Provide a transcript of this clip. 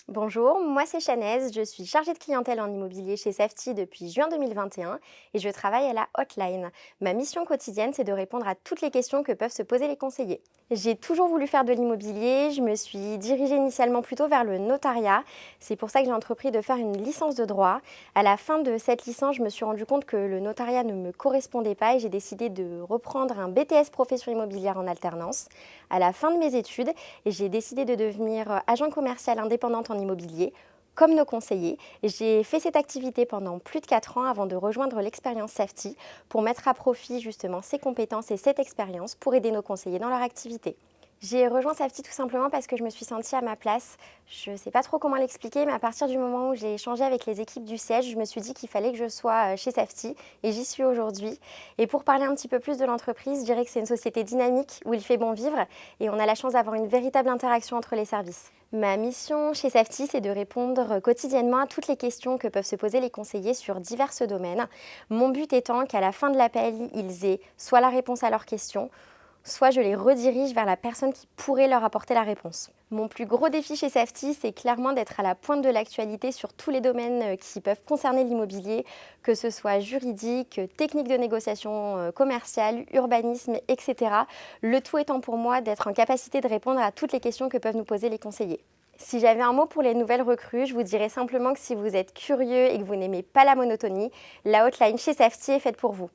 Bonjour, moi c'est Chanaise, je suis chargée de clientèle en immobilier chez Safety depuis juin 2021 et je travaille à la hotline. Ma mission quotidienne, c'est de répondre à toutes les questions que peuvent se poser les conseillers. J'ai toujours voulu faire de l'immobilier, je me suis dirigée initialement plutôt vers le notariat. C'est pour ça que j'ai entrepris de faire une licence de droit. À la fin de cette licence, je me suis rendu compte que le notariat ne me correspondait pas et j'ai décidé de reprendre un BTS profession immobilière en alternance. À la fin de mes études, et j'ai décidé de devenir agent commercial indépendante en immobilier, comme nos conseillers. Et j'ai fait cette activité pendant plus de 4 ans avant de rejoindre l'expérience Safety pour mettre à profit justement ces compétences et cette expérience pour aider nos conseillers dans leur activité. J'ai rejoint Safety tout simplement parce que je me suis sentie à ma place. Je ne sais pas trop comment l'expliquer, mais à partir du moment où j'ai échangé avec les équipes du siège, je me suis dit qu'il fallait que je sois chez Safety et j'y suis aujourd'hui. Et pour parler un petit peu plus de l'entreprise, je dirais que c'est une société dynamique où il fait bon vivre et on a la chance d'avoir une véritable interaction entre les services. Ma mission chez Safety, c'est de répondre quotidiennement à toutes les questions que peuvent se poser les conseillers sur divers domaines. Mon but étant qu'à la fin de l'appel, ils aient soit la réponse à leurs questions, soit je les redirige vers la personne qui pourrait leur apporter la réponse. Mon plus gros défi chez Safety, c'est clairement d'être à la pointe de l'actualité sur tous les domaines qui peuvent concerner l'immobilier, que ce soit juridique, technique de négociation commerciale, urbanisme, etc. Le tout étant pour moi d'être en capacité de répondre à toutes les questions que peuvent nous poser les conseillers. Si j'avais un mot pour les nouvelles recrues, je vous dirais simplement que si vous êtes curieux et que vous n'aimez pas la monotonie, la hotline chez Safety est faite pour vous.